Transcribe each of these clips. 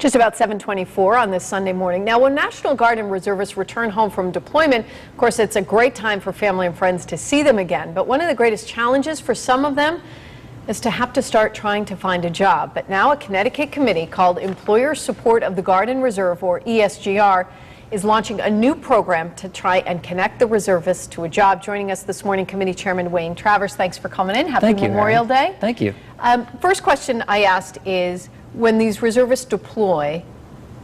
Just about 7:24 on this Sunday morning. Now, when National Guard and reservists return home from deployment, of course, it's a great time for family and friends to see them again. But one of the greatest challenges for some of them is to have to start trying to find a job. But now a Connecticut committee called Employer Support of the Guard and Reserve, or ESGR, is launching a new program to try and connect the reservists to a job. Joining us this morning, Committee Chairman Wayne Travers. Thanks for coming in. Happy Memorial Day. Thank you. First question I asked is, when these reservists deploy,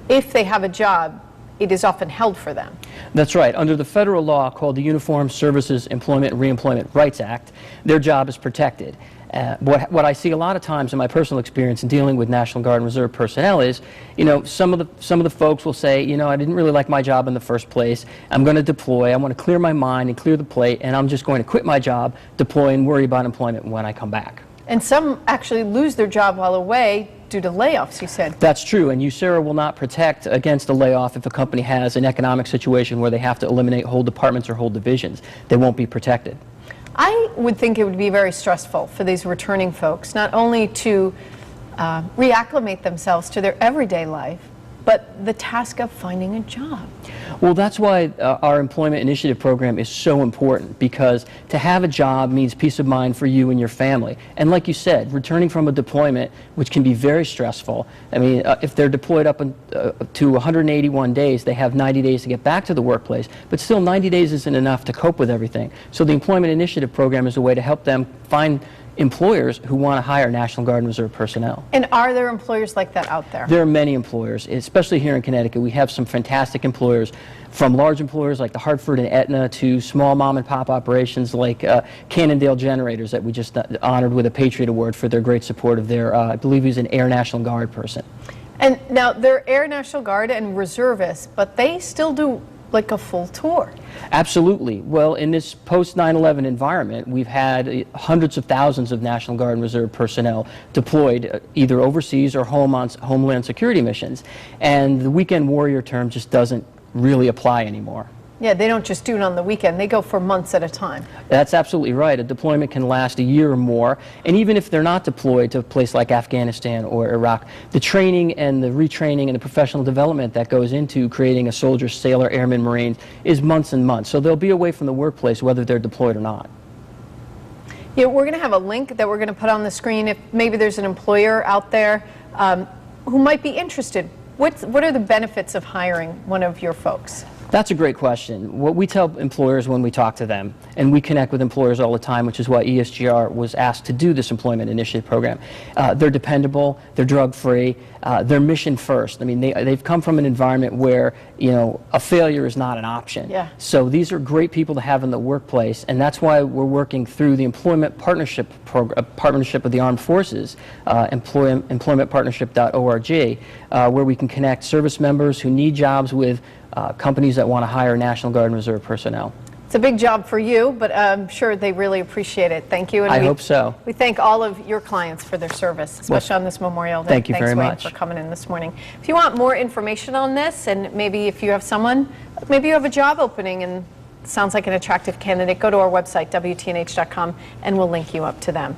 if they have a job, it is often held for them. That's right. Under the federal law called the Uniformed Services Employment and Reemployment Rights Act, their job is protected. What I see a lot of times in my personal experience in dealing with National Guard and Reserve personnel is, some of the folks will say, I didn't really like my job in the first place. I'm going to deploy. I want to clear my mind and clear the plate, and I'm just going to quit my job, deploy, and worry about employment when I come back. And some actually lose their job while away due to layoffs, you said. That's true, and USERRA will not protect against a layoff if a company has an economic situation where they have to eliminate whole departments or whole divisions. They won't be protected. I would think it would be very stressful for these returning folks, not only to reacclimate themselves to their everyday life, but the task of finding a job. Well, that's why our Employment Initiative Program is so important, because to have a job means peace of mind for you and your family. And like you said, returning from a deployment, which can be very stressful, if they're deployed up to 181 days, they have 90 days to get back to the workplace, but still 90 days isn't enough to cope with everything. So the Employment Initiative Program is a way to help them find employers who want to hire National Guard and Reserve personnel. And are there employers like that out there? There are many employers, especially here in Connecticut. We have some fantastic employers, from large employers like the Hartford and Aetna to small mom and pop operations like Cannondale Generators that we just honored with a Patriot Award for their great support of their, I believe he's an Air National Guard person. And now they're Air National Guard and reservists, but they still do like a full tour. Absolutely. Well, in this post-9/11 environment, we've had hundreds of thousands of National Guard and Reserve personnel deployed either overseas or home on Homeland Security missions. And the weekend warrior term just doesn't really apply anymore. Yeah, they don't just do it on the weekend. They go for months at a time. That's absolutely right. A deployment can last a year or more. And even if they're not deployed to a place like Afghanistan or Iraq, the training and the retraining and the professional development that goes into creating a soldier, sailor, airman, marine is months and months. So they'll be away from the workplace whether they're deployed or not. Yeah, we're going to have a link that we're going to put on the screen if maybe there's an employer out there who might be interested. What are the benefits of hiring one of your folks? That's a great question. What we tell employers when we talk to them, and we connect with employers all the time, which is why ESGR was asked to do this Employment Initiative Program. They're dependable, they're drug-free, they're mission first. They've come from an environment where, a failure is not an option. Yeah. So these are great people to have in the workplace, and that's why we're working through the Employment Partnership Program, Partnership of the Armed Forces, employmentpartnership.org, where we can connect service members who need jobs with companies that want to hire National Guard and Reserve personnel. It's a big job for you, but I'm sure they really appreciate it. Thank you. And I hope so. We thank all of your clients for their service, especially on this Memorial Day. Thank you very much. Thanks, Wayne, for coming in this morning. If you want more information on this, and maybe if you have someone, maybe you have a job opening and it sounds like an attractive candidate, go to our website, WTNH.com, and we'll link you up to them.